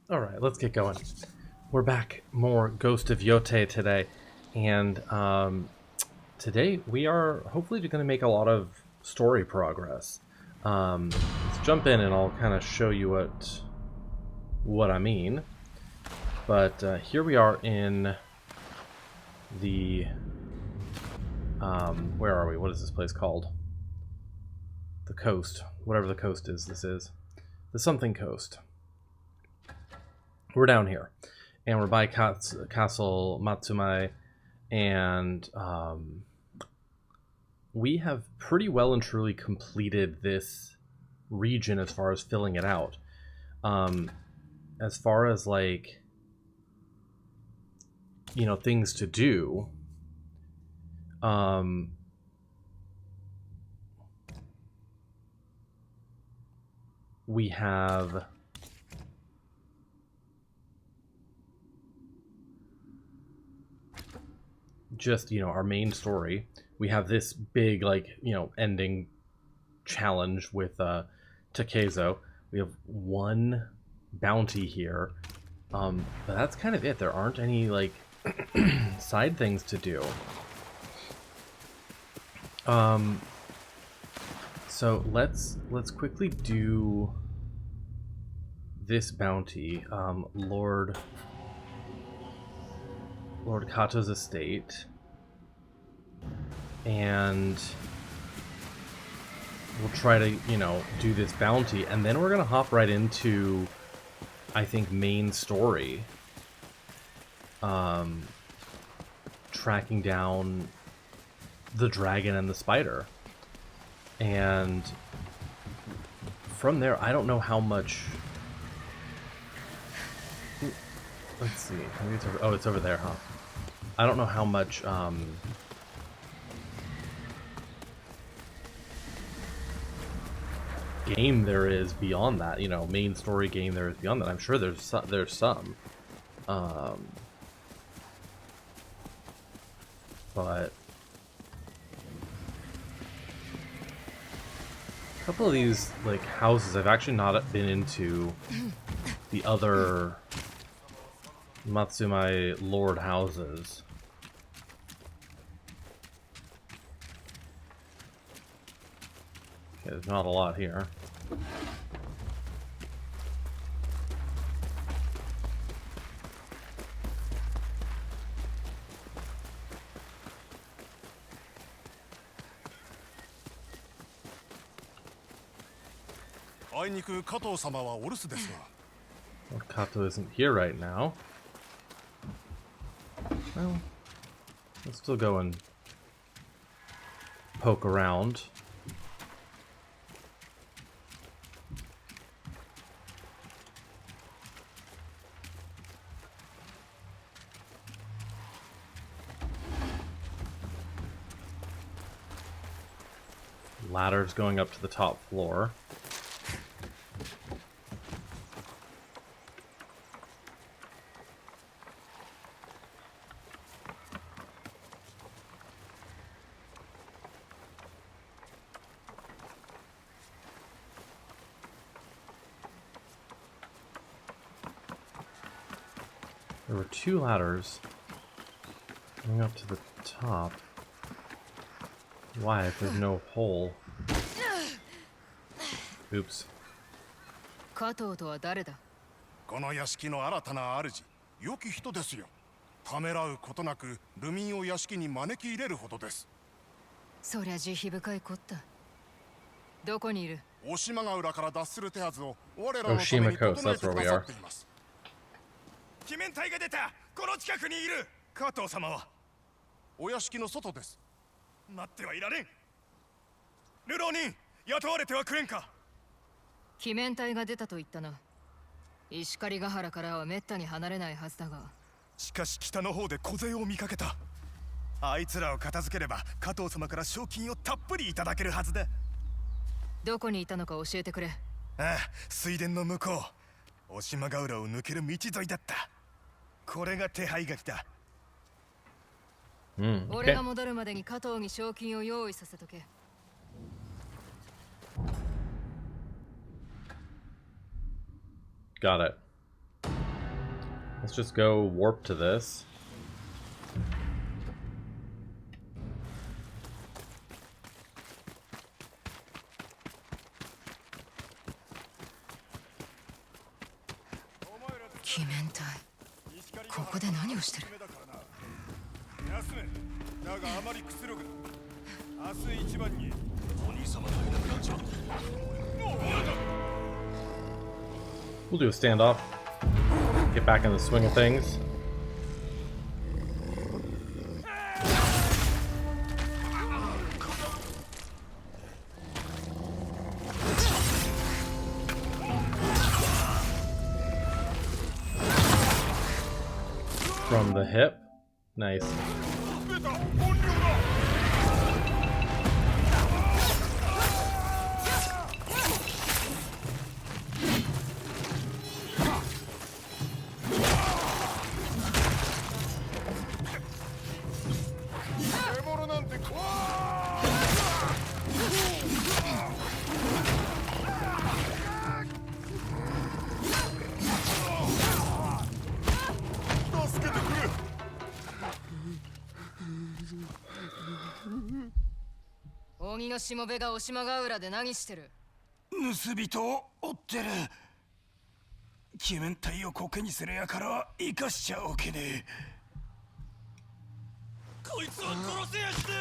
All right, let's get going. We're back, more Ghost of Yotei today, and today we are hopefully going to make a lot of story progress. Let's jump in, and I'll kind of show you what I mean. But here we are in the where are we? What is this place called? The coast, whatever the coast is. This is the something coast. We're down here, and we're by Castle Matsumai, and we have pretty well and truly completed this region as far as filling it out. As far as like, things to do, we have just, our main story. We have this big, ending challenge with Takezo. We have one bounty here. But that's kind of it. There aren't any, side things to do. So let's quickly do this bounty. Lord Kato's estate, and we'll try to do this bounty, and then we're gonna hop right into, I think, main story, tracking down the dragon and the spider, and from there I don't know how much. Let's see, maybe it's over. Oh, it's over there, huh? I don't know how much game there is beyond that. Main story game there is beyond that. I'm sure there's some. But a couple of these houses I've actually not been into. The other Matsumai Lord houses. Okay, there's not a lot here. Well, Kato isn't here right now. Well, let's still go and poke around. Ladders going up to the top floor. There were two ladders going up to the top. Why, if there's no hole? Oops. 加藤とは誰だ? この屋敷の新たな主、良き人ですよ。ためらうことなく流民を屋敷に招き入れるほどです。そりゃ慈悲深いこった。どこにいる? 大島ヶ浦から脱する手はずを我らのために整えてくださっています。鬼面隊が出た。この近くにいる。加藤様はお屋敷の外です。待ってはいられん。流浪人、雇われてはくれんか。鬼面隊が出たと言ったな。石狩ヶ原からはめったに離れないはずだが。しかし北の方で小勢を見かけた。あいつらを片付ければ加藤様から賞金をたっぷりいただけるはずだ。どこにいたのか教えてくれ。ああ、水田の向こう。大島ヶ浦を抜ける道沿いだった。これが手配書きだ。俺が戻るまでに加藤に賞金を用意させとけ。Got it. Let's just go warp to this. We'll do a standoff. Get back in the swing of things. From the hip. Nice. Oniのしもべが押島ヶ浦で何してる？盗人を追ってる。鬼面体をコケにするやからは生かしちゃおけねえ。こいつを殺せやして。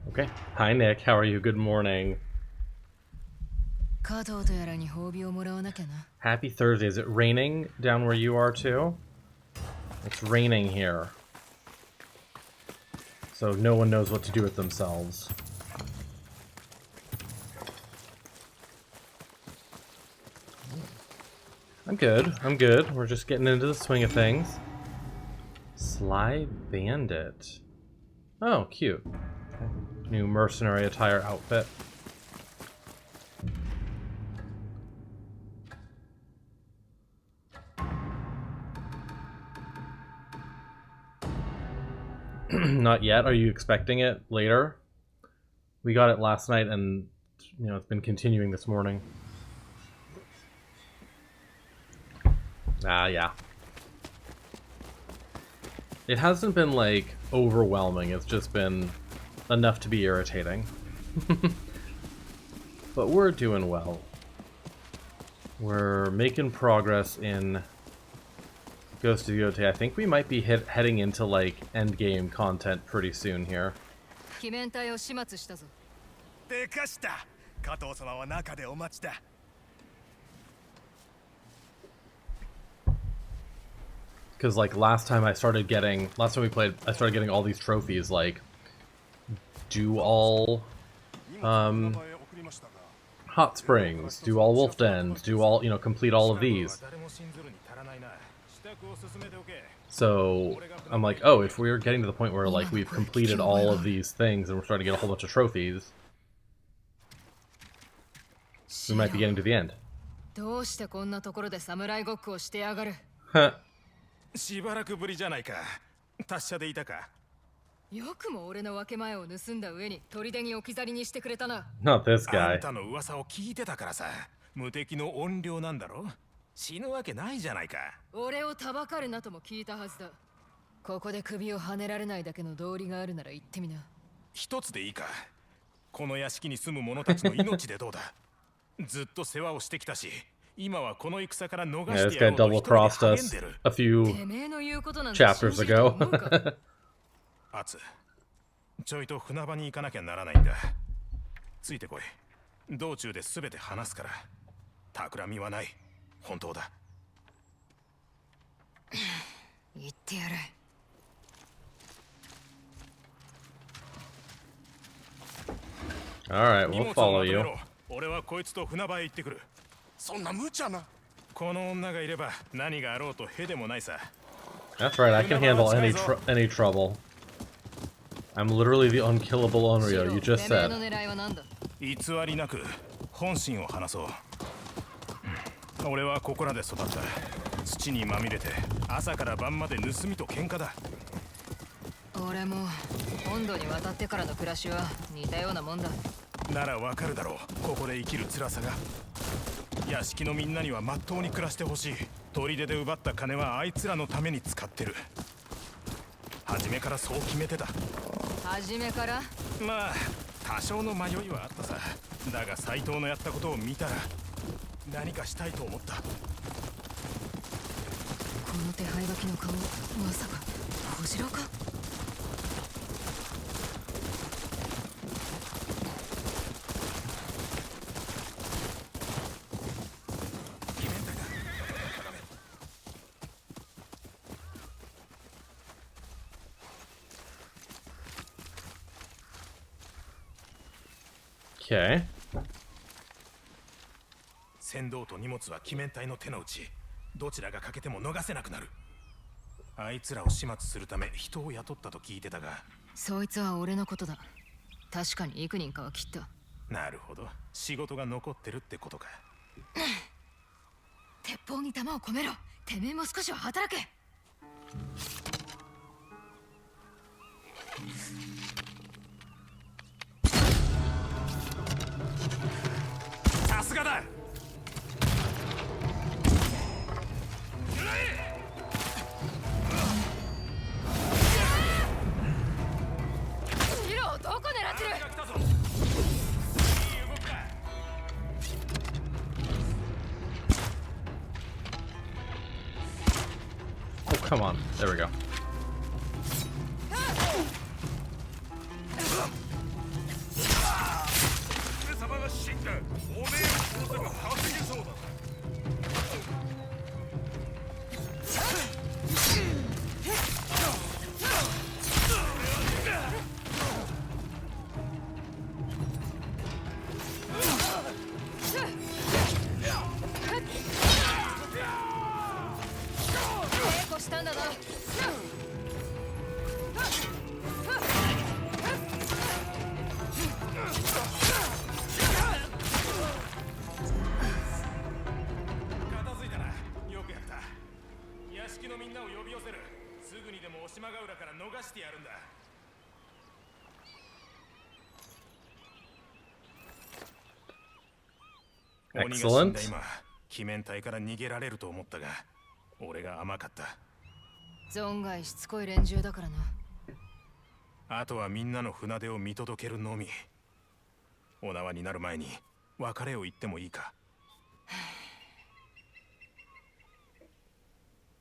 Okay. Hi, Nick. How are you? Good morning. Happy Thursday. Is it raining down where you are too? It's raining here. So no one knows what to do with themselves. I'm good. I'm good. We're just getting into the swing of things. Sly Bandit. Oh, cute. Okay. New mercenary attire outfit. Not yet. Are you expecting it later? We got it last night and, you know, it's been continuing this morning. Yeah. It hasn't been, like, overwhelming. It's just been enough to be irritating. But we're doing well. We're making progress in Ghost of Yotei. I think we might be heading into, like, endgame content pretty soon here. Because, like, last time we played, I started getting all these trophies, like, do all, hot springs, do all wolf dens, do all, you know, complete all of these. So, I'm like, oh, if we're getting to the point where, like, we've completed all of these things and we're starting to get a whole bunch of trophies, we might be getting to the end. Huh. しばらくぶりじゃないか。達者でいたか。よくも俺の分け前を盗んだ上に砦に置き去りにしてくれたな。Not this guy. あんたの噂を聞いてたからさ。無敵の怨霊なんだろ。死ぬわけないじゃないか。俺をたばかるなとも聞いたはずだ。ここで首をはねられないだけの道理があるなら言ってみな。一つでいいか。この屋敷に住む者たちの命でどうだ。ずっと世話をしてきたし。Yeah, this guy double crossed us a few chapters ago. アツ、ちょいと船場に行かなきゃならないんだ。ついてこい。道中で全て話すから。企みはない。本当だ。言ってやる。Alright, we'll follow you. 俺はこいつと船場へ行ってくる。そんな無茶な。この女がいれば何があろうとへでもないさ。That's right, I can handle any trouble. I'm literally the unkillable Onryo, you just said. 偽りなく本心を話そう。俺はここらで育った。土にまみれて朝から晩まで盗みと喧嘩だ。俺も本土に渡ってからの暮らしは似たようなもんだ。ならわかるだろう、ここで生きる辛さが。屋敷のみんなにはまっとうに暮らしてほしい。砦で奪った金はあいつらのために使ってる。初めからそう決めてた。初めから？まあ多少の迷いはあったさ。だが斎藤のやったことを見たら何かしたいと思った。この手配書きの顔、まさか小次郎か？Okay. 船頭と荷物は鬼面隊の手の内。どちらが欠けても逃せなくなる。あいつらを始末するため人を雇ったと聞いてたが。そいつは俺のことだ。確かに幾人かは切った。なるほど、仕事が残ってるってことか。鉄砲に弾を込めろ。てめえも少しは働け。さすがだ。ヒロ、どこ狙ってる？ Oh, come on. There we go. 様が死んだ。おめえを殺せば稼げそうだ。抵抗したんだな。片付いたな。よくやった。屋敷のみんなを呼び寄せる。すぐにでも押島ヶ浦から逃してやるんだ。鬼が死んだ今、鬼面隊から逃げられると思ったが、俺が甘かった。存外しつこい連中だからな。あとはみんなの船出を見届けるのみ。お縄になる前に別れを言ってもいいか。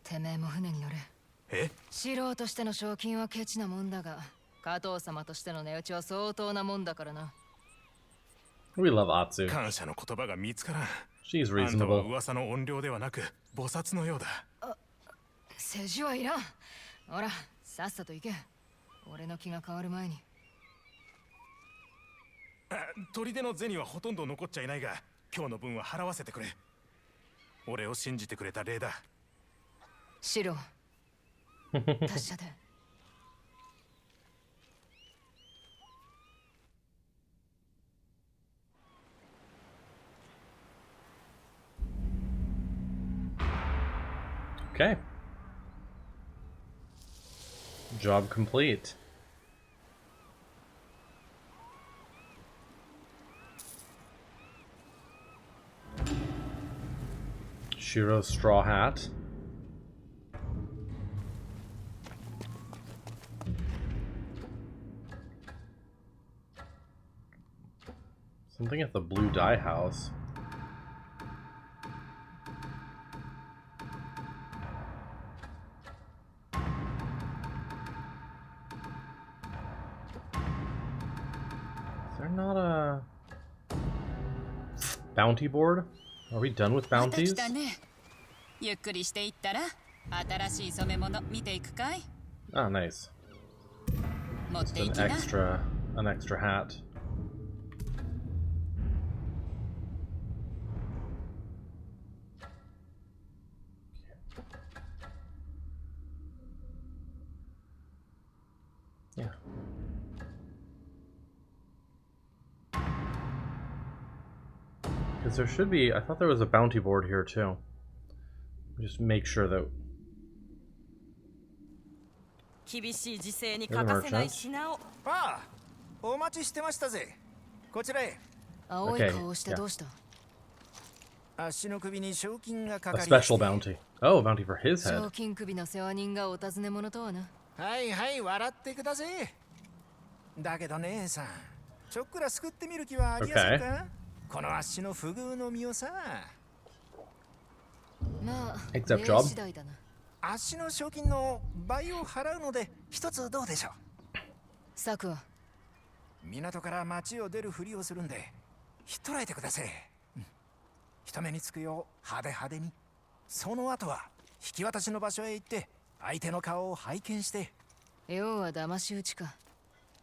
てめえも船に乗れ。え？素人としての賞金はケチなもんだが、加藤様としての値打ちは相当なもんだからな。We love Atsu. 感謝の言葉が見つからん。 She's あんたは reasonable. 噂の怨霊ではなく菩薩のようだ。世辞はいらん。ほら、さっさと行け。俺の気が変わる前に。砦の銭はほとんど残っちゃいないが、今日の分は払わせてくれ。俺を信じてくれた礼だ。シロ、達者で。Okay. Job complete. Shiro's straw hat. Something at the blue dye house. Is there not a bounty board? Are we done with また来 bounties? たね。ゆっくりしていったら新しい染め物見ていくかい？ Ah, nice. 持って An いきな。 an extra hat. Yeah. Because there should be, I thought there was a bounty board here too. Just make sure that 厳しい時勢に the 欠かせない merchant. 品を。ああ、お待ちしてましたぜ。こちらへ。青い Okay, 顔をしてどうした 足の首に賞金がか A かりまし special て bounty. Oh, a bounty for his 賞 head. 金首の世話人がお尋ね者とはな。はいはい、笑ってください。だけど姉さん、ちょっくら救ってみる気はありやせんか、この足の不遇の身をさ。まあ、 Except 礼 job. 次第だな。足の賞金の倍を払うので一つどうでしょう。策は港から町を出るふりをするんでひっ捕らえてください。人目につくよう派手派手に。その後は引き渡しの場所へ行って相手の顔を拝見して。要は騙し討ちか。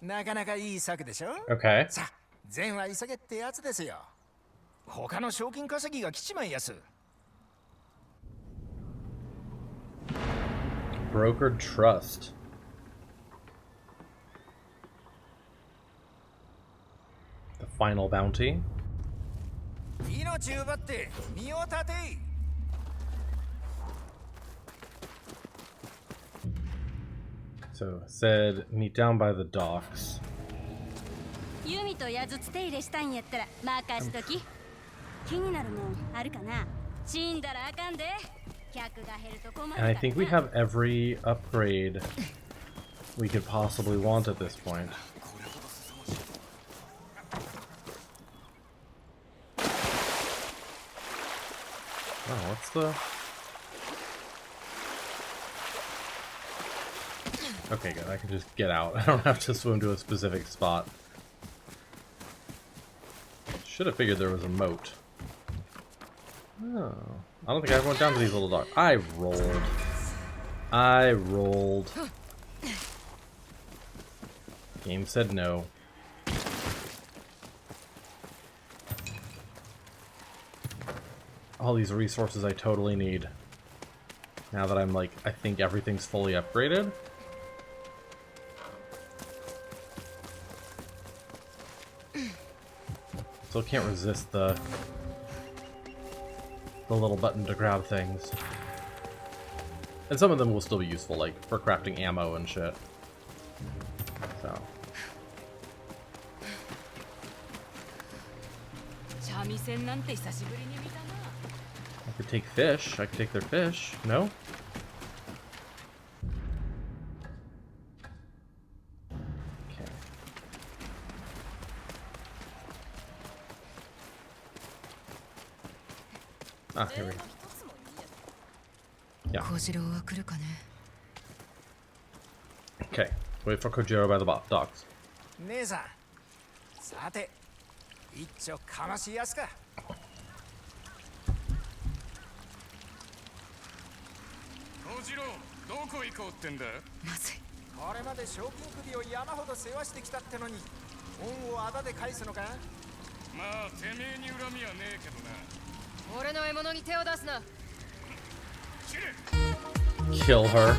なかなかいい策でしょ。 Okay. さあ善は急げってやつですよ。他の賞金稼ぎが来ちまいやす。 Brokered trust. The final bounty. 命奪って身を立て。 So it said meet down by the docks. ユミとヤズつ手入れしたいんやったら任しとき。気になるもんあるかな。死んだらあかんで。客が減ると困る And I think we have every upgrade we could possibly want at this point. Oh, what's the... Okay, good. I can just get out. I don't have to swim to a specific spot. Should have figured there was a moat. Oh. I don't think I ever went down to these little docks. I rolled. I rolled. Game said no. All these resources I totally need. Now that I'm like, I think everything's fully upgraded. Still can't resist the little button to grab things. And some of them will still be useful, like for crafting ammo and shit. So. 三味線なんて久しぶりに見たな。 I could take fish. I could take their fish. No? Okay. Ah, here we go. Yeah. 小次郎は来るかね。 Okay. Wait for Kojiro by the docks. 姉さん、さて一丁かましやすか。小次郎、どこ行こうってんだ。まずい。これまで賞金首を山ほど世話してきたってのに恩をあだで返すのか。まあてめえに恨みはねえけどな。俺の獲物に手を出すな。 Kill her.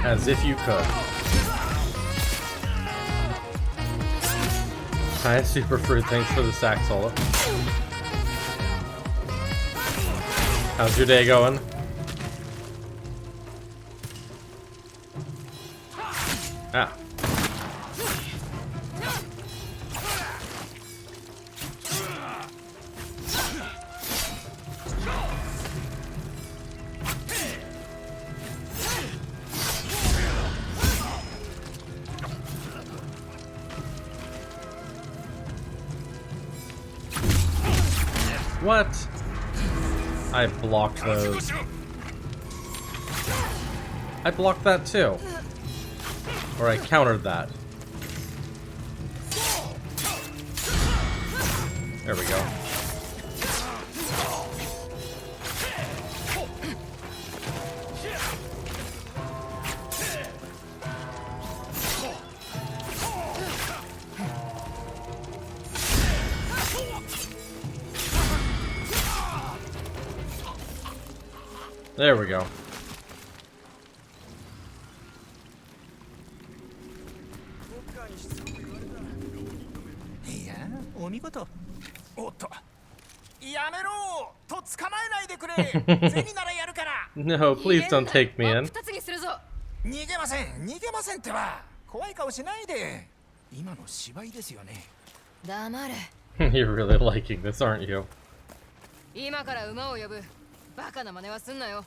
As if you could. Hi, Super Fruit. Thanks for the sack solo. How's your day going? Ah. What? I blocked those. I blocked that too. Or I countered that. There we go. There we go. いや、お見事。おっと、やめろと捕まえないでくれ。銭ならやるから。No, please don't take me in. 逃げません逃げませんってば怖い顔しないで今の芝居ですよね 黙れ You're really liking this, aren't you? 今から馬を呼ぶバカな真似はすんなよ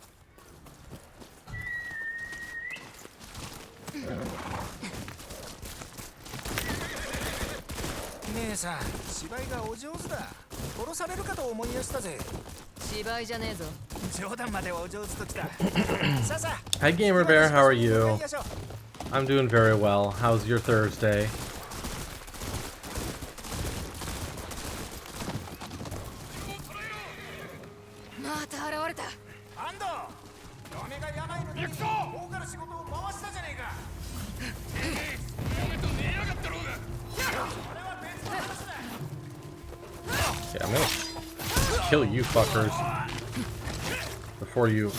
姉さん芝居がお上手だ殺されるかと思いやしたぜ芝居じゃねえぞ冗談までお上手ときたさあさあ Hi, Gamer Bear. How are you? I'm doing very well. How's your Thursday? また現れた安藤嫁が病の時に儲かる仕事を回したじゃねえか嫁と寝やがったろうが Yeah, I'm gonna kill you fuckers before you.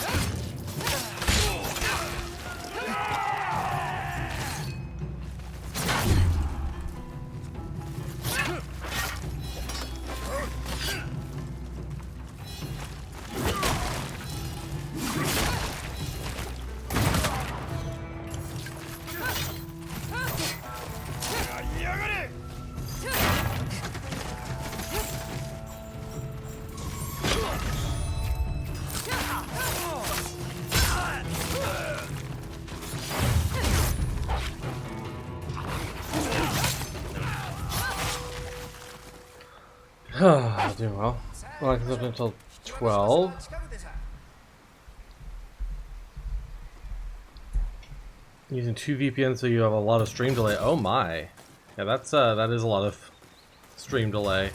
Doing well. Well, I can live until 12. Using 2 VPNs so you have a lot of stream delay. Oh my. Yeah, that is a lot of stream delay.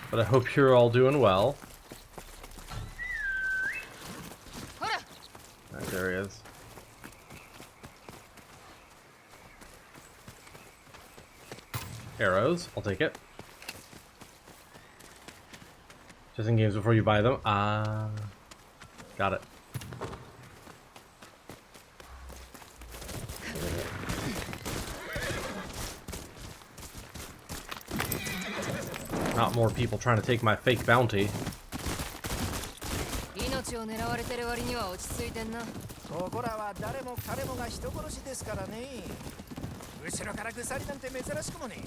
But I hope you're all doing well. Right, there he is. Arrows, I'll take it. Just in games before you buy them. Ah, got it. Not more people trying to take my fake bounty. 命を狙われてる割には落ち着いてんなここらは誰も彼もが人殺しですからね後ろから鎖なんて珍しくもね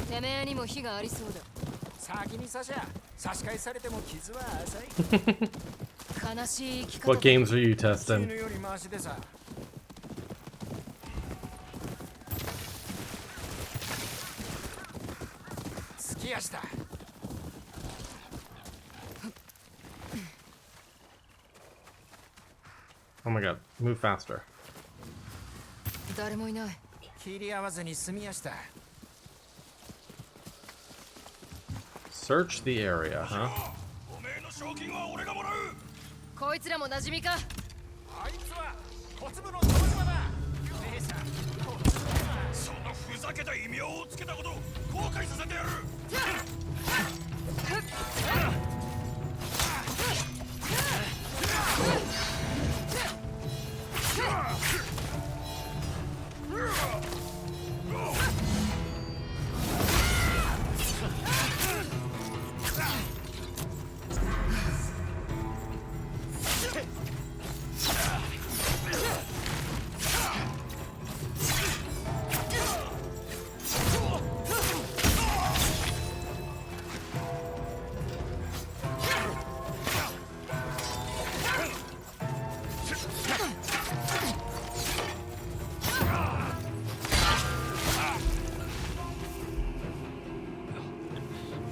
てめえにも火がありそうだ先に差し返されても傷は浅い悲しい生き方 What games are you 死ぬ testing? よりマシでさ好きやした Oh my god, move faster. 誰もいない切り合わずに済みやした Search the area, huh? おめえの賞金は俺がもらうこいつらも馴染みかあいつは小粒の友島だ姉さんそのふざけた異名をつけたこと後悔させてやる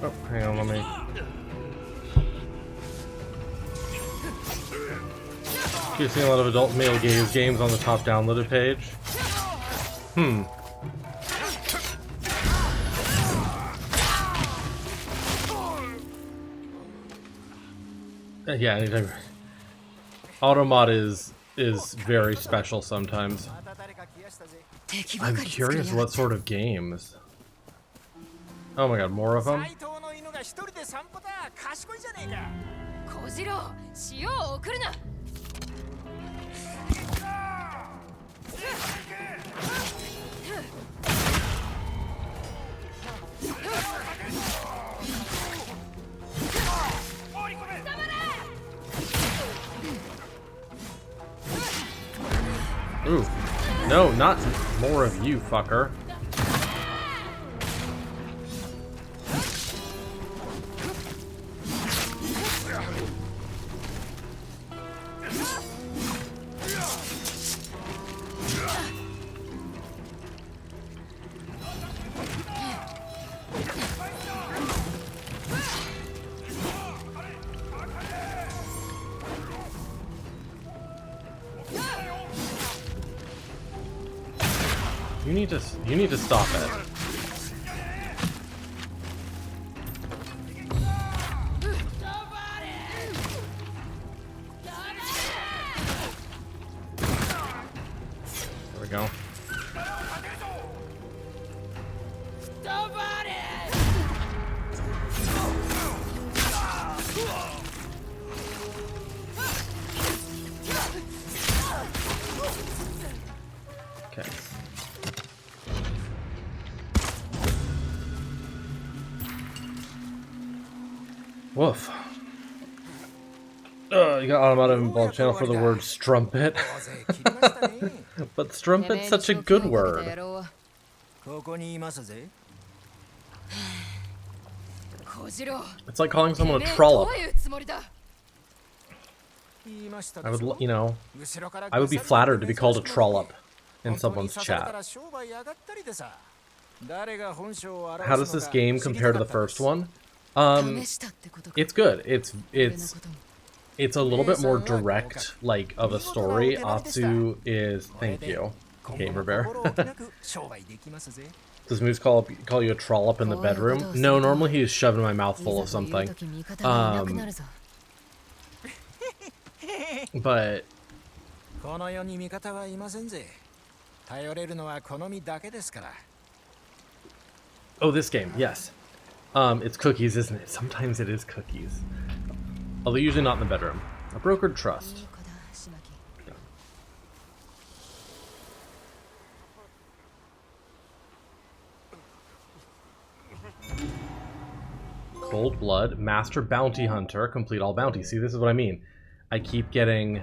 Oh, hang on, let me. You're seeing a lot of adult male gaze games on the top downloaded page. Yeah, anytime. Automod is very special sometimes. I'm curious what sort of games. Oh my god, more of them? 斎藤の犬が一人で散歩だ賢いじゃねえか小次郎塩を送るなおりこ Ooh. No, not more of you, fucker. You need to stop it. There we go. Okay. Woof. You got automatic involved channel for the word strumpet. But strumpet's such a good word. It's like calling someone a trollop. I would, you know, I would be flattered to be called a trollop in someone's chat. How does this game compare to the first one? It's good. It's a little bit more direct, like, of a story. Atsu is, thank you, Gamer Bear. Does Moose call you a trollop in the bedroom? No, normally he's shoving my mouth full of something. But oh, this game, yes. It's cookies, isn't it? Sometimes it is cookies. Although usually not in the bedroom. A brokered trust. Cold Blood, Master Bounty Hunter, complete all bounties. See, this is what I mean. I keep getting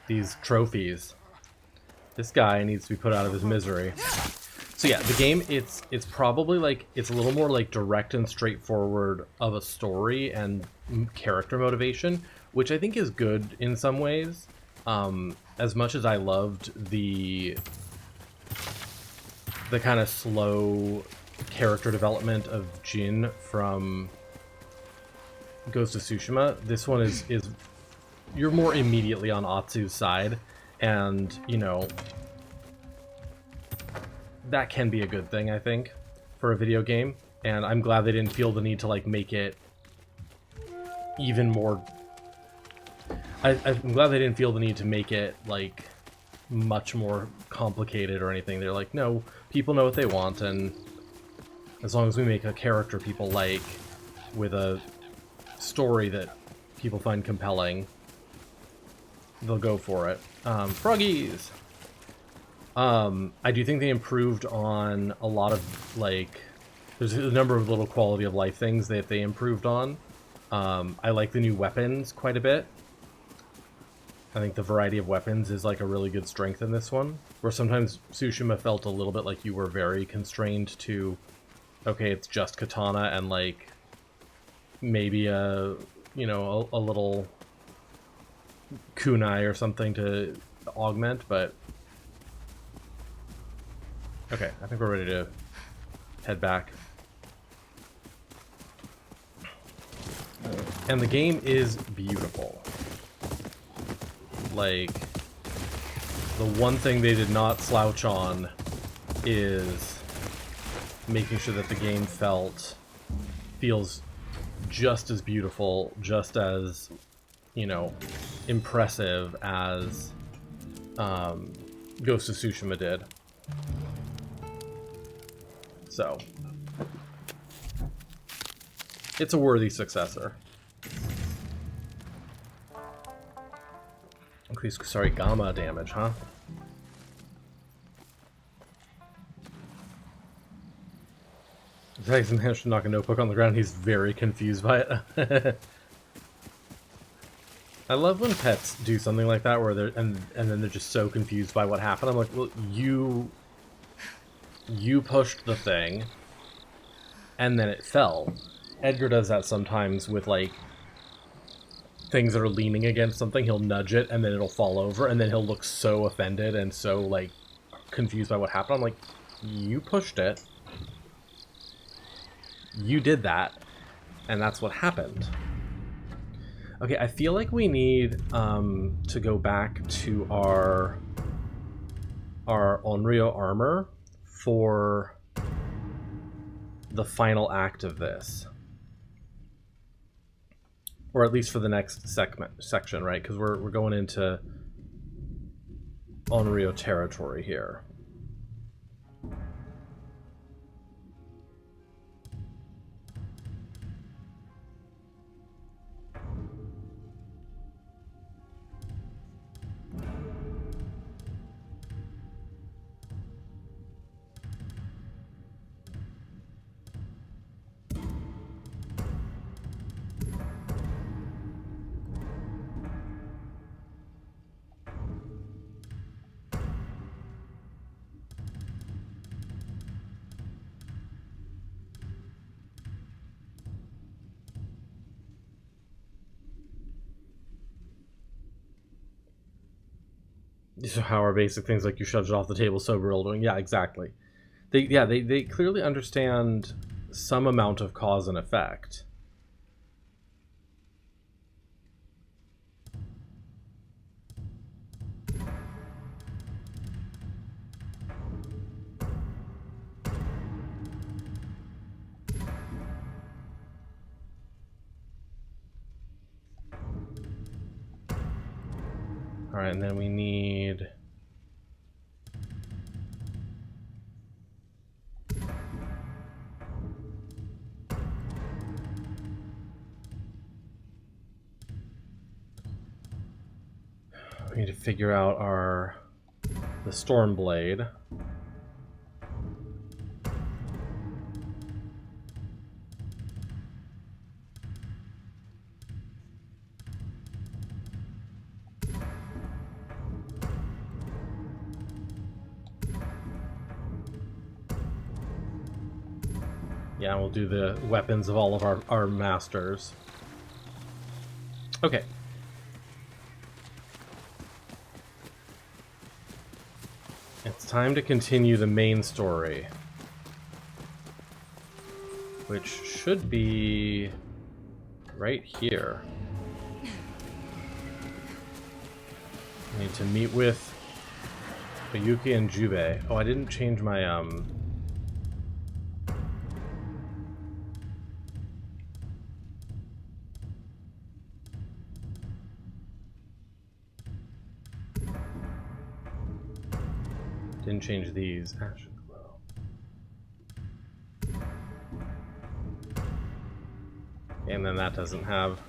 these trophies. This guy needs to be put out of his misery. So yeah, the game, it's probably like, it's a little more like direct and straightforward of a story and character motivation, which I think is good in some ways. As much as I loved the kind of slow character development of Jin from Ghost of Tsushima, this one is you're more immediately on Atsu's side, and you know, that can be a good thing, I think, for a video game. And I'm glad they didn't feel the need to like make it even more. I'm glad they didn't feel the need to make it like much more complicated or anything. They're like, no, people know what they want, and as long as we make a character people like with a story that people find compelling, they'll go for it. Froggies! I do think they improved on a lot of, like, there's a number of little quality of life things that they improved on. I like the new weapons quite a bit. I think the variety of weapons is like a really good strength in this one, where sometimes Tsushima felt a little bit like you were very constrained to, okay, it's just katana and like maybe a, you know, a little kunai or something to augment, but okay, I think we're ready to head back. And the game is beautiful. Like, the one thing they did not slouch on is making sure that the game feels just as beautiful, just as, you know, impressive as Ghost of Tsushima did. So, it's a worthy successor. Increase, sorry, gamma damage, huh? Tyson managed to knock a notebook on the ground. He's very confused by it. I love when pets do something like that where they're and then they're just so confused by what happened. I'm like, well, you pushed the thing and then it fell. Edgar does that sometimes with like things that are leaning against something. He'll nudge it and then it'll fall over, and then he'll look so offended and so like confused by what happened. I'm like, you pushed it. You did that, and that's what happened. Okay, I feel like we need to go back to our Onryo armor for the final act of this. Or at least for the next section, right? Because we're going into Onryo territory here. So how are basic things like you shoved it off the table so doing? Yeah, exactly. They clearly understand some amount of cause and effect. All right, and then we need to figure out the storm blade. Yeah, we'll do the weapons of all of our masters. Okay. It's time to continue the main story, which should be right here. I need to meet with Oyuki and Jubei. Oh, I didn't change my didn't change these. Ash and glow. And then that doesn't have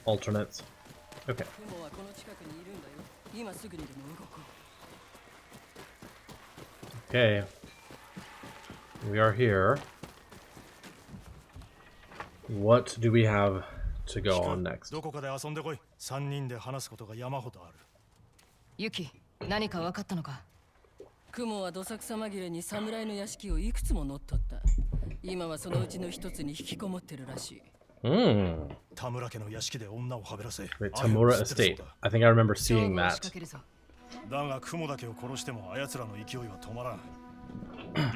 alternates. Okay. Okay. We are here. What do we have to go on next? どこかで遊んでこい。3人で話すことが山ほどある。ユキ、何か分かったのか？雲はどさくさ紛れに侍の屋敷をいくつも乗っ取った。今はそのうちの一つに引きこもってるらしい。田村家の屋敷で女をはべらせ。Wait, Tamura Estate. I think I remember seeing that. だが雲だけを殺してもあやつらの勢いは止まらん。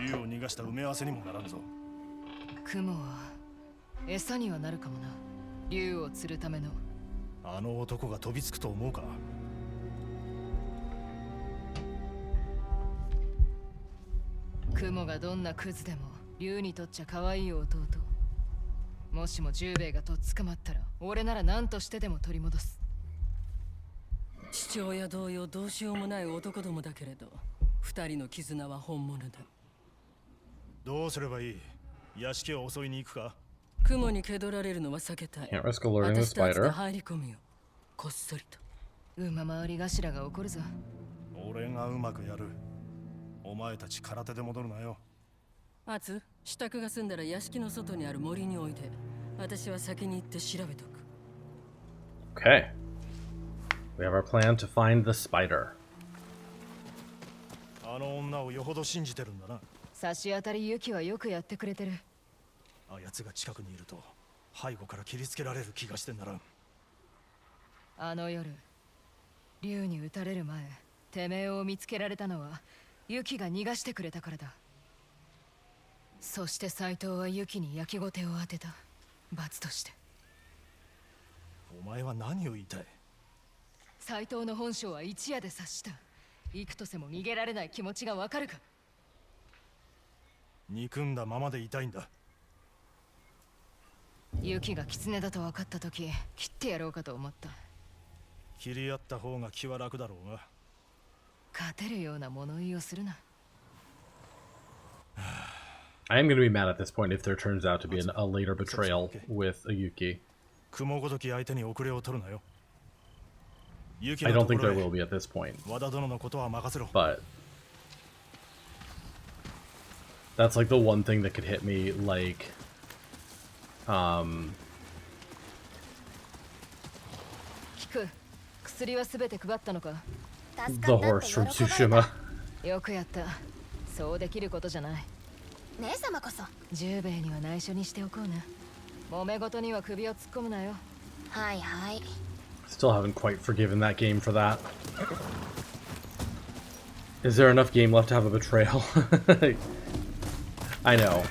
竜を逃がした埋め合わせにもならんぞ。雲は餌にはなるかもな。竜を釣るための。あの男が飛びつくと思うか。雲がどんなクズでも竜にとっちゃ可愛い弟。もしも十兵衛がとっ捕まったら俺なら何としてでも取り戻す。父親同様どうしようもない男どもだけれど、二人の絆は本物だ。どうすればいい？屋敷を襲いに行くか？雲に気取られるのは避けたい。Can't risk alerting the 私たちで spider. 入り込むよ。こっそりと。馬回り頭が怒るぞ。俺がうまくやる。お前たち空手で戻るなよ。アツ、支度が済んだら屋敷の外にある森においで。私は先に行って調べとく。Okay. We have our plan to find the spider. あの女をよほど信じてるんだな。差し当たりユキはよくやってくれてる。あやつが近くにいると背後から切りつけられる気がしてならん。あの夜竜に撃たれる前てめえを見つけられたのはユキが逃がしてくれたからだ。そして斎藤はユキに焼きごてを当てた。罰として。お前は何を言いたい？斎藤の本性は一夜で察した。幾とせも逃げられない気持ちがわかるか？憎んだままでいたいんだ。ユキが狐だと分かった時切ってやろうかと思った。切り合った方が気は楽だろうが。勝てるような物言いをするな。I am going to be mad at this point if there turns out to be a later betrayal with a Yuki. 雲ごとき相手に遅れを取るなよ。I don't think there will be at this point. 和田殿のことは任せろ。 But that's like the one thing that could hit me like聞く。薬はすべて配ったのか？ the horse from Tsushima. よくやった。そうできることじゃない。姉様こそ。十兵衛には内緒にしておこうな。揉め事には首を突っ込むなよ。はいはい。 Still haven't quite forgiven that game for that. Is there enough game left to have a betrayal? I know.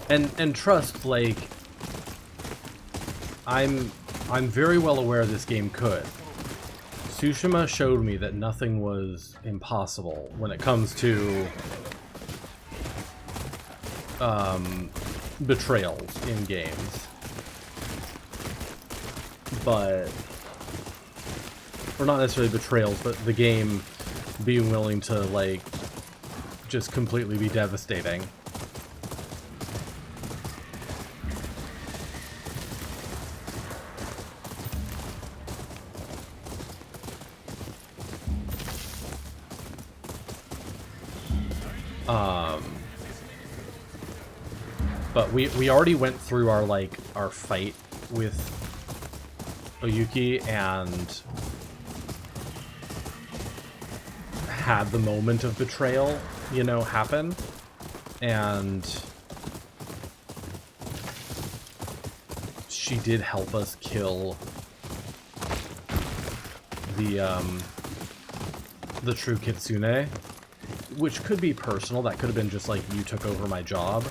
And trust, like, I'm very well aware this game could. Tsushima showed me that nothing was impossible when it comes to betrayals in games. But, or not necessarily betrayals, but the game being willing to, like, just completely be devastating. But we already went through our, like, our fight with Oyuki and had the moment of betrayal, you know, happen. And she did help us kill the true Kitsune, which could be personal. That could have been just like, you took over my job.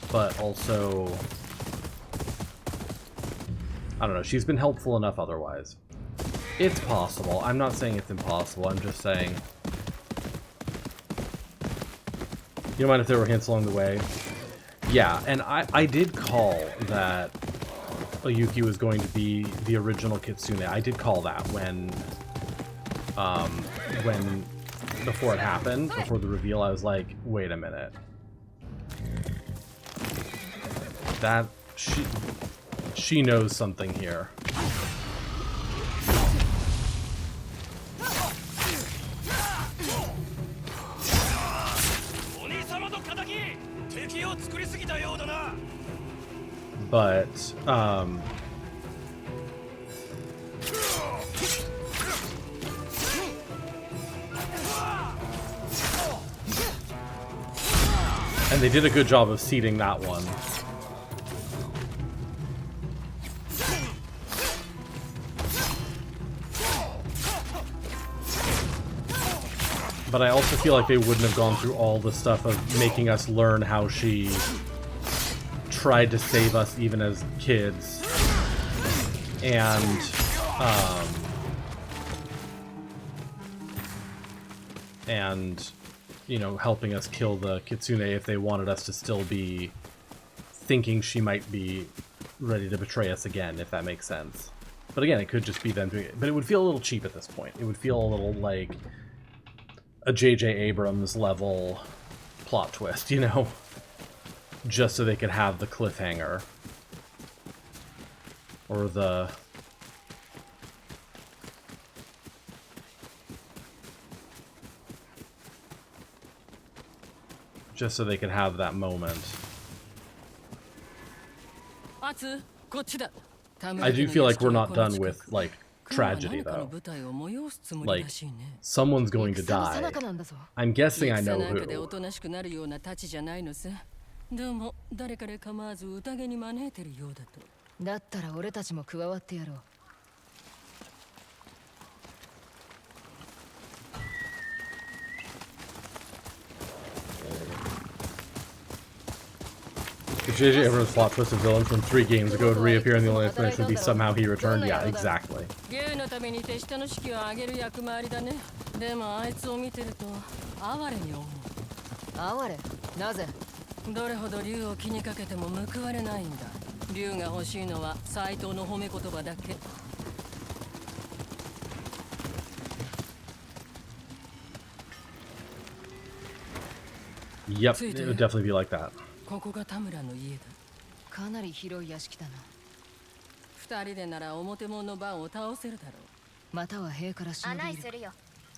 But also, I don't know, she's been helpful enough otherwise. It's possible. I'm not saying it's impossible, I'm just saying... You don't mind if there were hints along the way? Yeah, and I did call that Oyuki was going to be the original Kitsune. I did call that when before it happened, before the reveal, I was like, wait a minute. That she knows something here. But and they did a good job of seeding that one. But I also feel like they wouldn't have gone through all the stuff of making us learn how she tried to save us even as kids. And you know, helping us kill the Kitsune if they wanted us to still be thinking she might be ready to betray us again, if that makes sense. But again, it could just be them doing it. But it would feel a little cheap at this point. It would feel a little like a J.J. Abrams level plot twist, you know? Just so they could have the cliffhanger. Or the... just so they could have that moment. I do feel like we're not done with, like, tragedy, though. Like, someone's going to die. I'm guessing I know who. どうも誰彼構わず宴に招いてるようだと。だったら俺たちも加わってやろう。If JJ Abrams' plot twist of villain from 3 games ago would reappear in the only explanation would be somehow he returned. Yeah, exactly. 竜のために手下の士気を上げる役回りだね。でもあいつを見てると哀れに思う。哀れ？なぜ？どれほど竜を気にかけても報われないんだ。竜が欲しいのは斎藤の褒め言葉だけ。Yep, it would definitely be like that. ここが田村の家だ。かなり広い屋敷だな。二人でなら表門の番を倒せるだろう。または塀から忍び入る。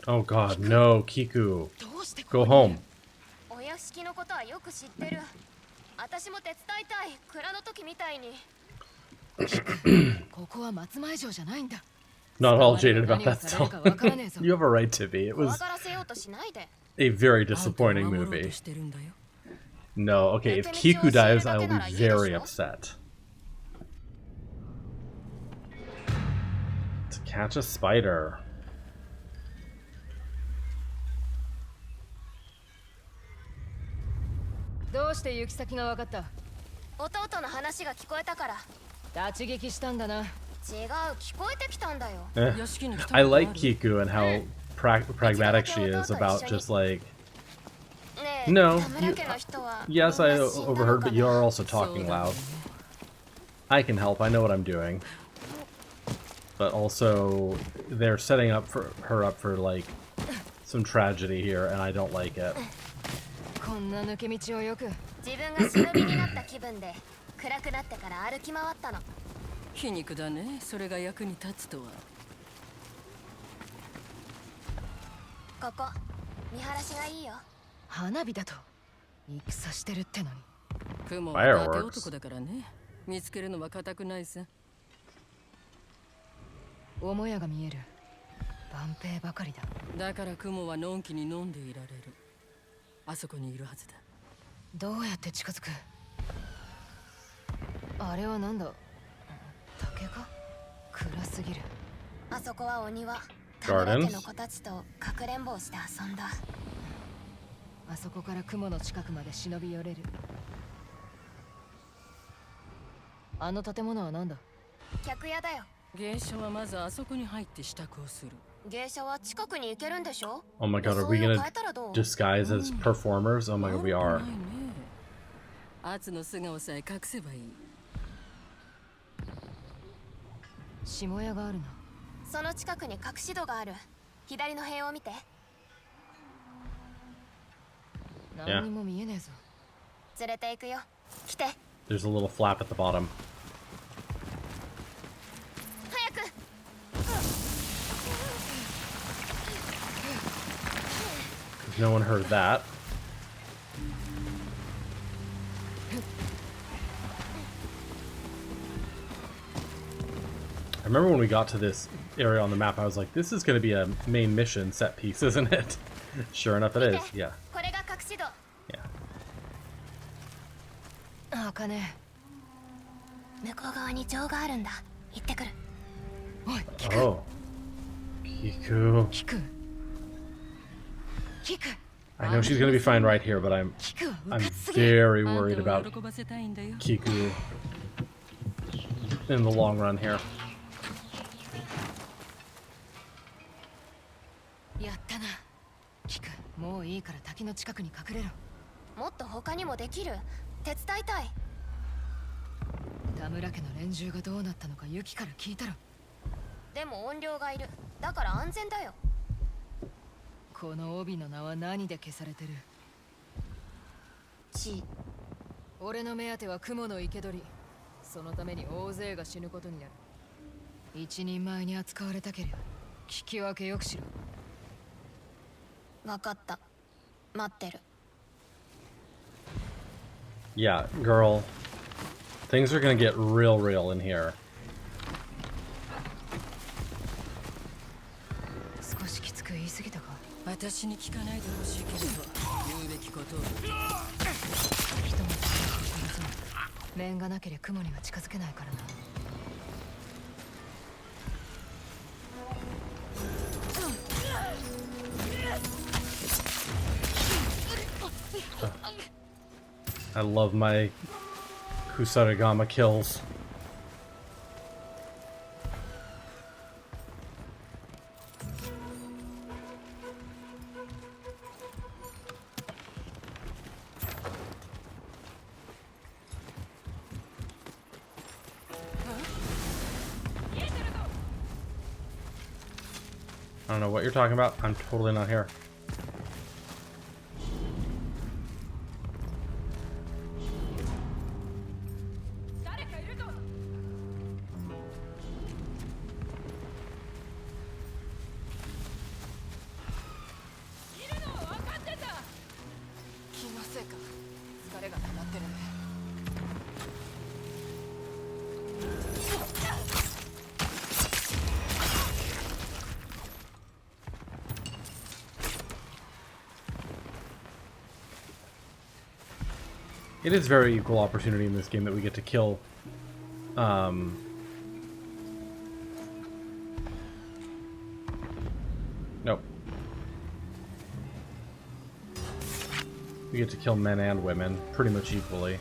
Oh god, no, Kiku. Go home. お屋敷のことはよく知ってる。私も手伝いたい。蔵の時みたいに。ここは松前城じゃないんだ。Not all jaded about that still. You have a right to be. It was a very disappointing movie. No, okay, if Kiku dies, I will be very upset. To catch a spider. どうして行き先が分かった？弟の話が聞こえたから。立ち聞きしたんだな。違う、聞こえてきたんだよ。I like Kiku and how pragmatic she is about just like, no, yes, I overheard, but you are also talking loud. I can help, I know what I'm doing. But also, they're setting up for her up for like some tragedy here, and I don't like it. こんな抜け道をよく。自分が忍びになった気分で暗くなってから歩き回ったの。皮肉だね。それが役に立つとは。ここ見晴らしがいいよ。花火だと戦してるってのに。雲は伊達男だからね。見つけるのは固くないさ。母屋が見える。万平ばかりだ。だから雲はのんきに飲んでいられる。あそこにいるはずだ。どうやって近づく？あれはなんだ？竹か？暗すぎる。あそこはお庭。田村家の子たちとかくれんぼをして遊んだ。あそこから雲の近くまで忍び寄れる。あの建物はなんだ？客屋だよ。芸者はまずあそこに入って支度をする。芸者は近くに行けるんでしょ？ Oh my god, are we gonna disguise as performers? Oh my god, we are. アツの素顔さえ隠せばいい。下屋があるな。その近くに隠し戸がある。左の塀を見て。何にも見えねえぞ。連れて行くよ。来て。There's a little flap at the bottom. 早く。No one heard that. I remember when we got to this area on the map, I was like, this is going to be a main mission set piece, isn't it? Sure enough, it is. Yeah. Yeah. あかね。向こう側に城があるんだ。行ってくる。おい、キク。Oh. Kiku. キク。キク。I know she's going to be fine right here, but I'm very worried about Kiku in the long run here. やったな。キク、もういいから滝の近くに隠れろ。もっと他にもできる。手伝いたい。田村家の連中がどうなったのかユキから聞いたろ。でも怨霊がいる。だから安全だよ。この帯の名は何で消されてる？血。俺の目当ては雲の生け捕り。そのために大勢が死ぬことになる。一人前に扱われたけりゃ聞き分けよくしろ。分かった。待ってる。Yeah, girl. Things are gonna get real in here. く言い過ぎたか。私に聞かないでほしいけれど言うべきことを。ひとまず殺そう。面がなければ雲には近づけないからな。I love my Kusarigama kills. I don't know what you're talking about. I'm totally not here. It is very equal opportunity in this game that we get to kill nope. We get to kill men and women pretty much equally.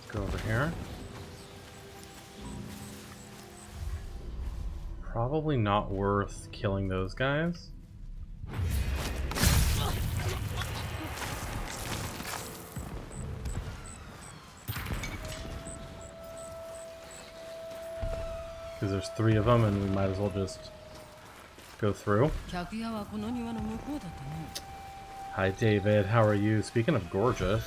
Go over here. Probably not worth killing those guys. Because there's 3 of them and we might as well just go through. Hi David, how are you? Speaking of gorgeous.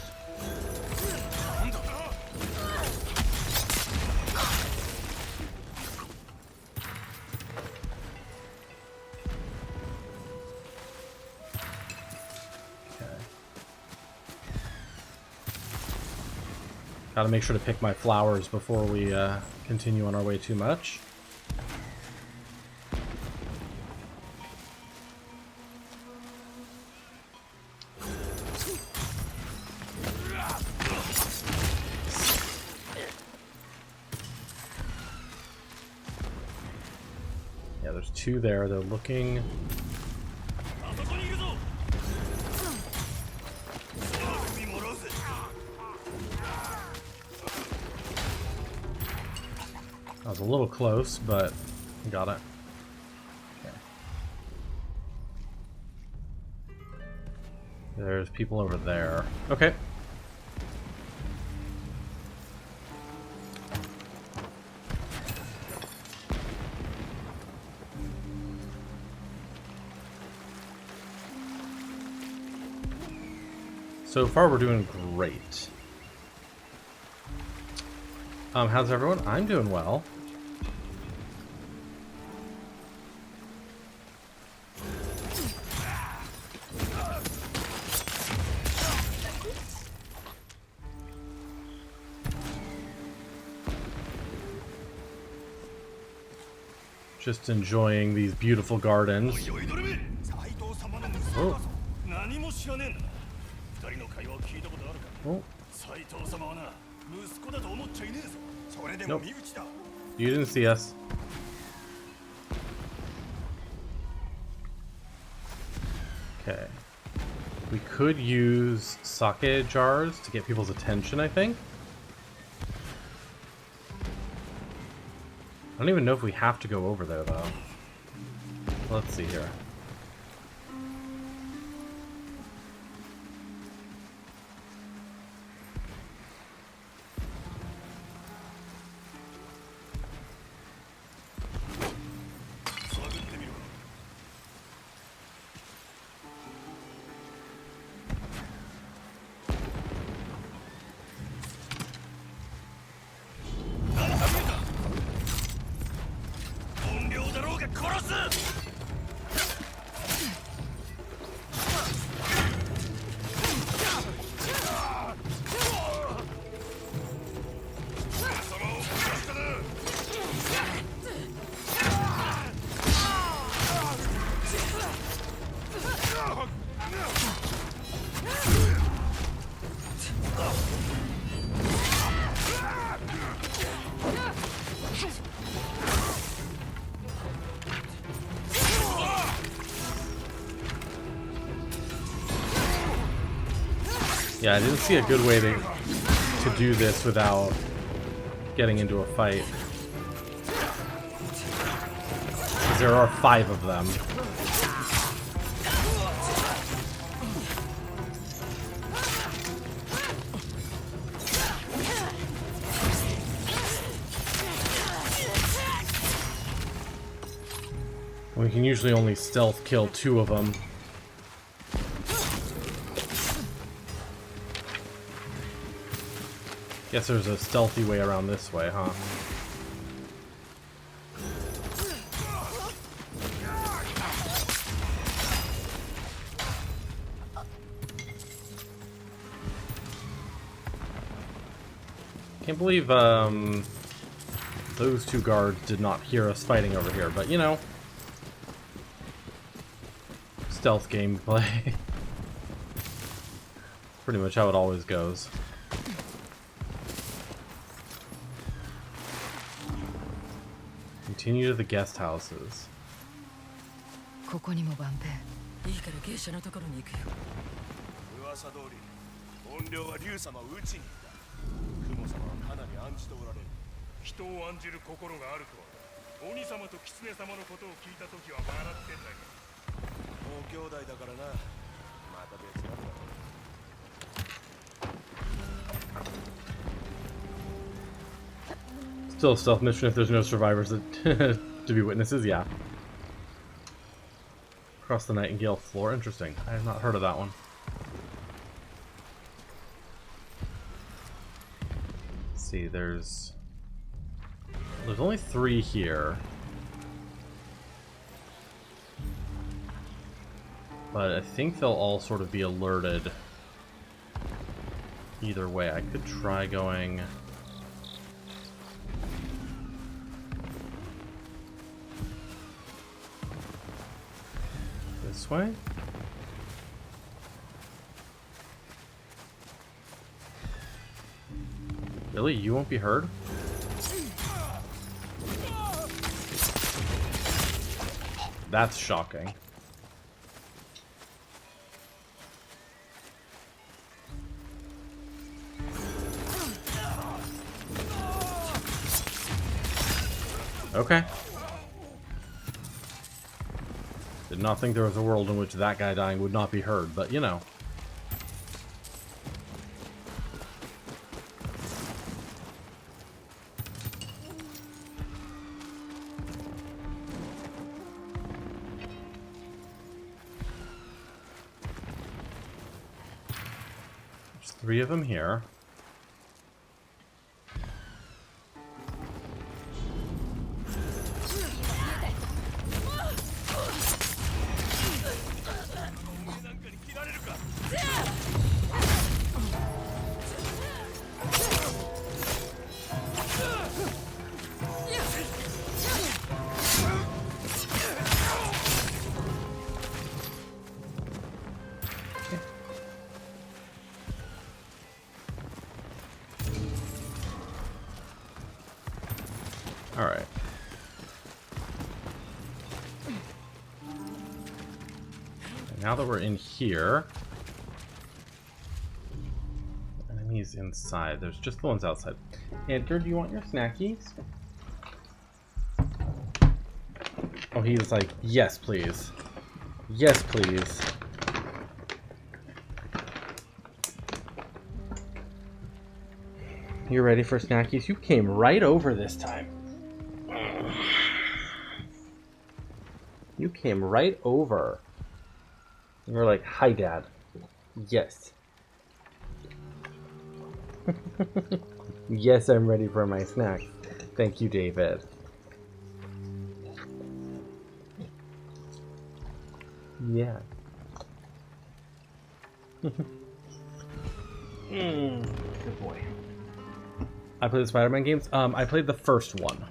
Gotta make sure to pick my flowers before we continue on our way too much. Yeah, there's 2 there. They're looking... I was a little close, but got it. Okay. There's people over there. Okay. So far, we're doing great. How's everyone? I'm doing well. Just enjoying these beautiful gardens. Oh. Oh. Nope. You didn't see us. Okay. We could use sake jars to get people's attention, I think. I don't even know if we have to go over there, though. Let's see here. Yeah, I didn't see a good way to do this without getting into a fight. 'Cause there are 5 of them. We can usually only stealth kill 2 of them. Guess there's a stealthy way around this way, huh? Can't believe those 2 guards did not hear us fighting over here, but you know, stealth gameplay. Pretty much how it always goes. Continue to the guest houses. ここにも万兵。いいから芸者のところに行くよ。噂通り、怨霊は竜様を討ちに行った。雲様はかなり案じておられる。人を案じる心があるとは鬼様と狐様のことを聞いた時は笑ってんだよ。もう兄弟だからな。また別なんだろう。Still a stealth mission if there's no survivors to be witnesses, yeah. Across the Nightingale floor, interesting. I have not heard of that one. Let's see, there's only 3 here. But I think they'll all sort of be alerted either way. I could try going... this way? Really? You won't be heard? That's shocking. Okay. Did not think there was a world in which that guy dying would not be heard, but you know. There's 3 of them here. Alright. Now that we're in here, the enemy's inside. There's just the ones outside. Edgar, do you want your snackies? Oh, he's like, yes, please. Yes, please. You ready for snackies? You came right over this time. You came right over. You were like, hi, Dad. Yes. Yes, I'm ready for my snack. Thank you, David. Yeah. Good boy. I played the Spider-Man games. I played the first one.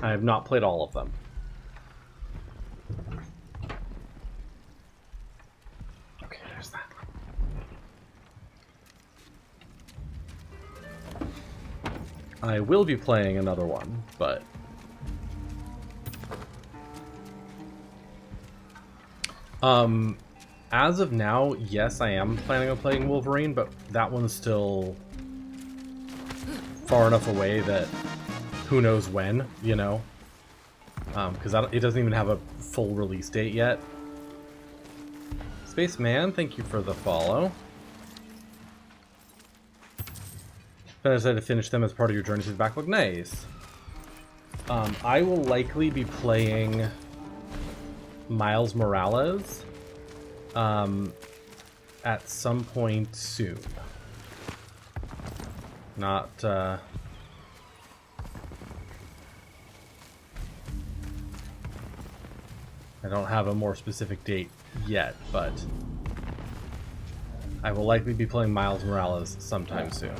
I have not played all of them. Okay, there's that. I will be playing another one, but as of now, yes, I am planning on playing Wolverine, but that one's still far enough away that who knows when, you know? Because it doesn't even have a full release date yet. Spaceman, thank you for the follow. Then I decided to finish them as part of your journey through the backlog. Nice. I will likely be playing Miles Morales at some point soon. Not I don't have a more specific date yet, but I will likely be playing Miles Morales sometime soon.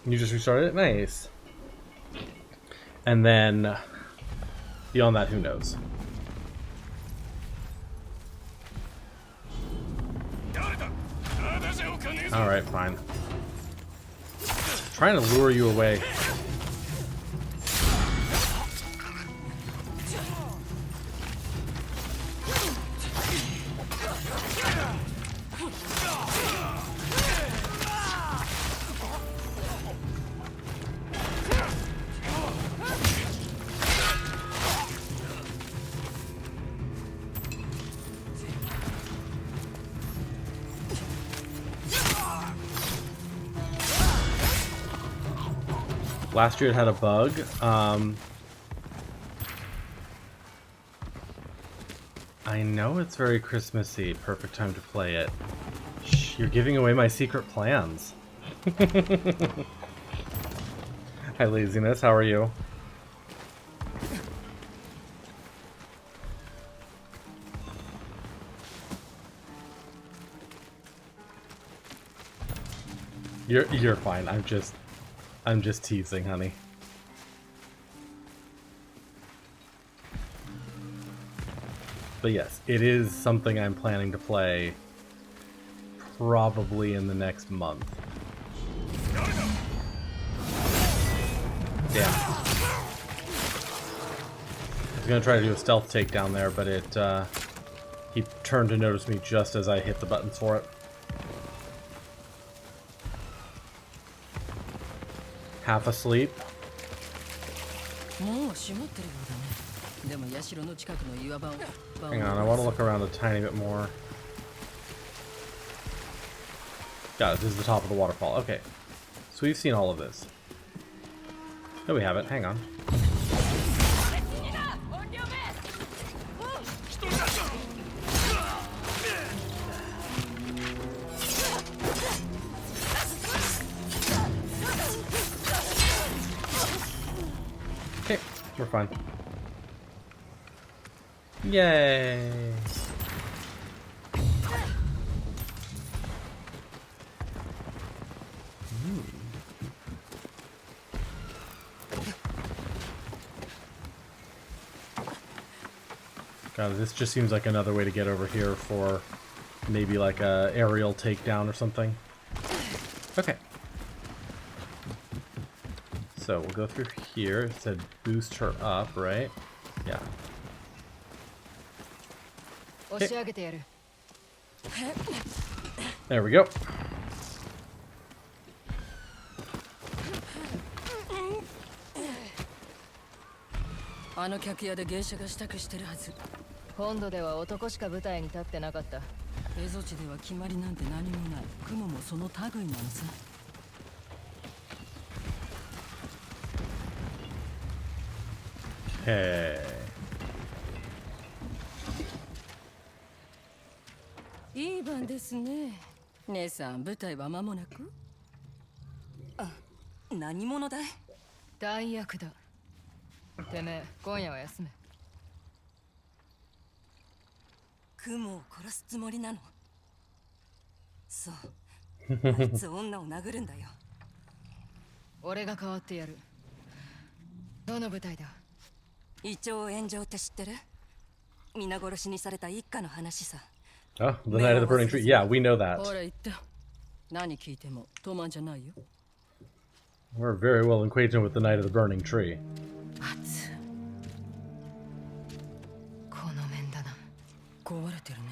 You just restarted it? Nice. And then beyond that, who knows? Alright, fine. Trying to lure you away. Last year it had a bug. I know it's very Christmassy. Perfect time to play it. Shh, you're giving away my secret plans. Hi, Laziness. How are you? You're fine. I'm just teasing, honey. But yes, it is something I'm planning to play probably in the next month. Damn. I was gonna try to do a stealth takedown there, but he turned to notice me just as I hit the buttons for it. Half asleep. Hang on, I want to look around a tiny bit more. Got it, this is the top of the waterfall. Okay. So we've seen all of this. No, we haven't. Hang on. Okay, we're fine. Yay! God, this just seems like another way to get over here for maybe like a aerial takedown or something. Okay. So we'll go through here. It said boost her up, right? Yeah. 押し上げてやる。 There we go. あの客屋で芸者が支度してるはず。本土では男しか舞台に立ってなかった。蝦夷地では決まりなんて何もない。雲もその類なのさ。Okay. いい番ですね。姉さん、舞台は間もなく。何者だい？大役だ。てめえ、今夜は休め。雲を殺すつもりなの？そう。あいつ女を殴るんだよ。俺が代わってやる。どの舞台だ？胃腸炎上って知ってる？皆殺しにされた一家の話さ。Oh, the Night of the Burning Tree. Yeah, we know that. ほら言った。何聞いてもトマンじゃないよ。We're very well acquainted with the Night of the Burning Tree. 熱。この面だな。壊れてるね。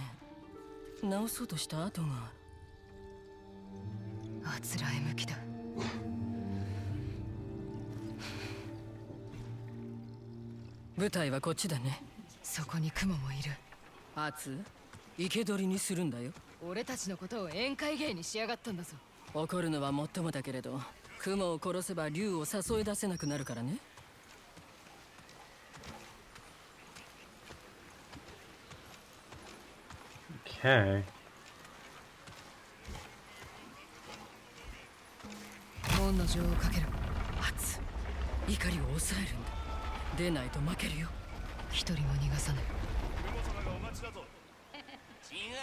直そうとした跡がある。あつらえ向きだ。舞台はこっちだね。そこに雲もいる。熱生け捕りにするんだよ。俺たちのことを宴会芸にしやがったんだぞ。怒るのはもっともだけれど、雲を殺せば竜を誘い出せなくなるからね。Okay. 門の錠をかける。熱怒りを抑えるんだ。出ないと負けるよ。一人も逃がさない。雲様がお待ちだぞ。違う、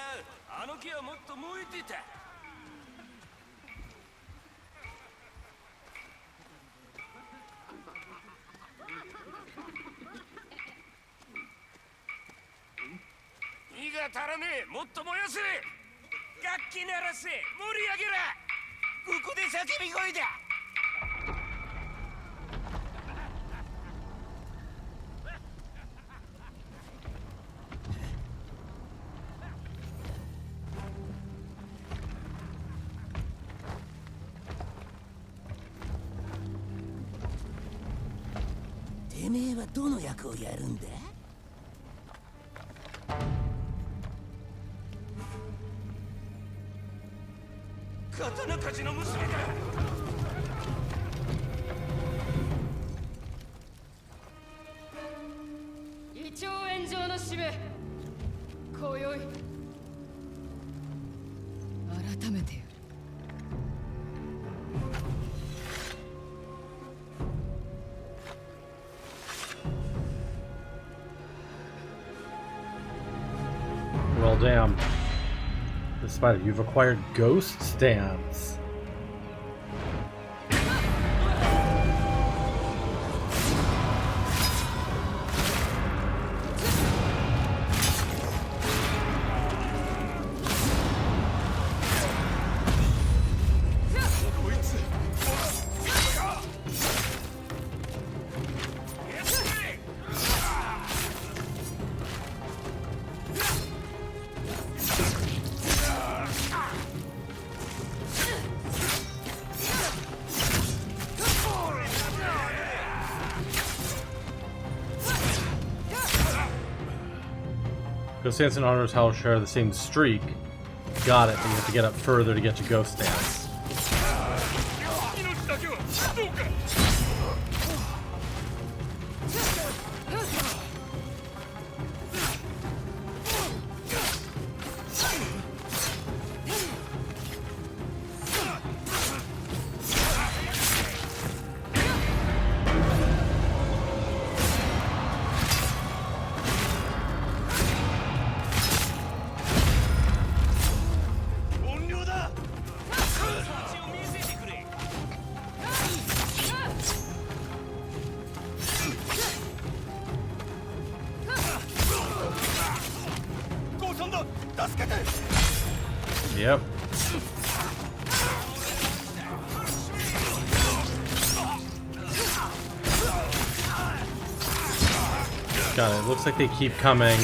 あの木はもっと燃えてた。火が足らねえ、もっと燃やせ。楽器鳴らせ、盛り上げら。ここで叫び声だ。てめえはどの役をやるんだ？刀鍛冶の娘だ。胃腸炎上の締め。今宵改めてやる。Well, damn. Despite it, you've acquired ghost stance. Ghost stance and honor towel share the same streak. Got it, but you have to get up further to get to ghost stance. Yep. God, it looks like they keep coming.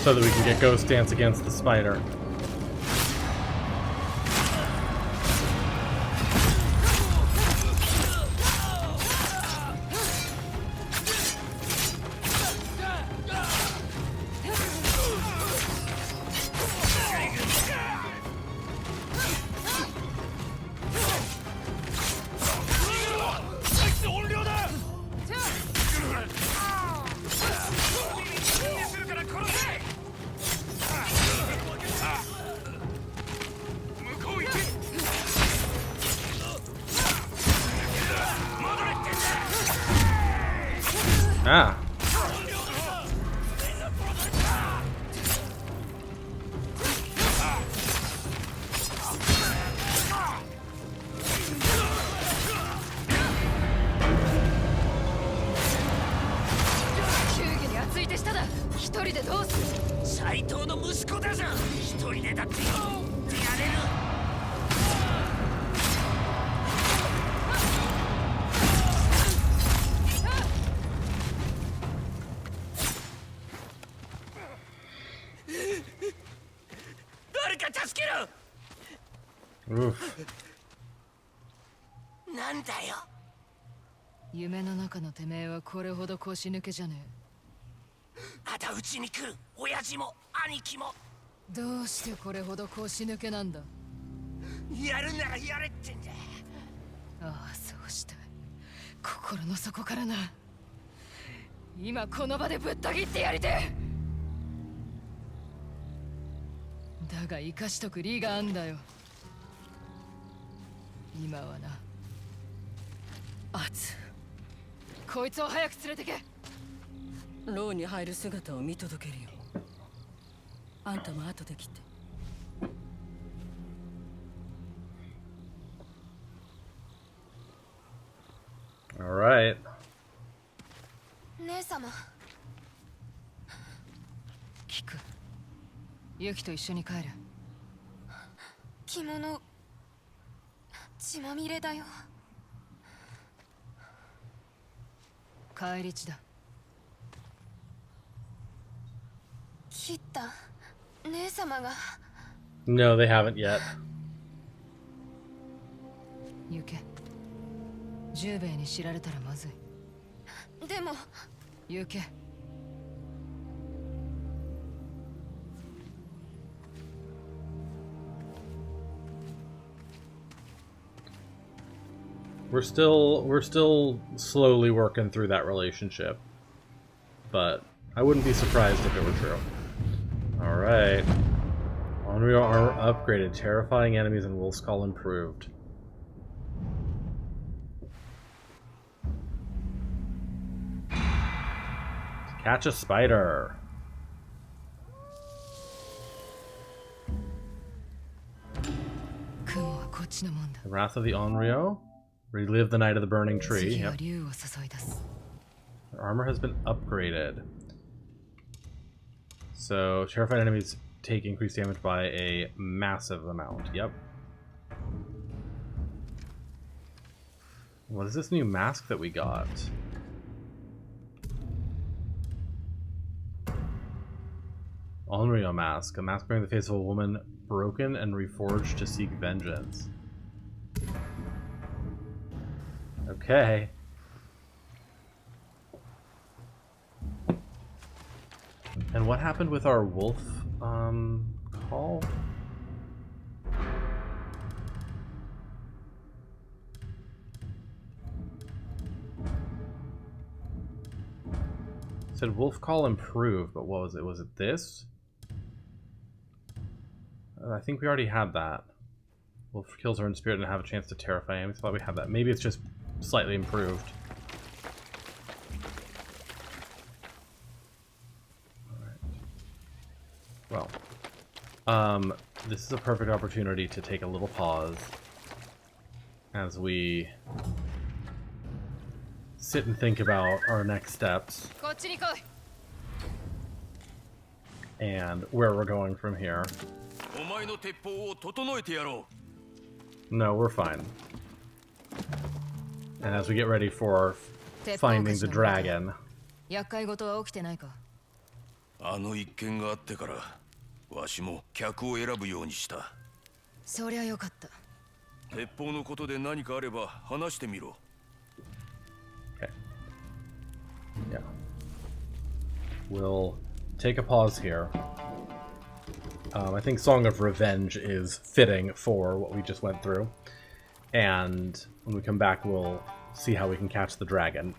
so that we can get Ghost Dance against the spider. Ah. Oof. なんだよ。夢の中のてめえはこれほど腰抜けじゃねあたうちに来る親父も兄貴も。え。どうしてこれほど腰抜けなんだ。やるならやれってんだ。ああ、そうしたい。心の底からな。今この場でぶった切ってやりてえ。だが生かしとく理があんだよ。今はな、圧こいつを早く連れてけ。牢に入る姿を見届けるよ。あんたも後で来て。All right. 姉様。聞く。ユキと一緒に帰る。着物血まみれだよ。帰り血だ。切った姉様が。No, they haven't yet. 行け。十兵衛に知られたらまずい。でも行け。We're still slowly working through that relationship, but I wouldn't be surprised if it were true. All right, Unreal armor upgraded, terrifying enemies and Wolf's Call improved. Catch a spider. The Wrath of the Onryo. Relive the Night of the Burning Tree. Yep. Their armor has been upgraded. So, terrified enemies take increased damage by a massive amount. Yep. What is this new mask that we got? Onryo mask. A mask bearing the face of a woman broken and reforged to seek vengeance. Okay. And what happened with our wolf call? It said wolf call improved, but what was it? Was it this? I think we already had that. Wolf kills her in spirit and have a chance to terrify him. I thought we had that. Maybe it's just slightly improved. Alright. Well, this is a perfect opportunity to take a little pause as we sit and think about our next steps and where we're going from here. No, we're fine. And as we get ready for finding the dragon. あの一件があってからわしも客を選ぶようにした。そりゃよかった。鉄砲のことで何かあれば話してみろ。 Okay. Yeah. We'll take a pause here. I think Song of Revenge is fitting for what we just went through. And when we come back, we'll see how we can catch the dragon.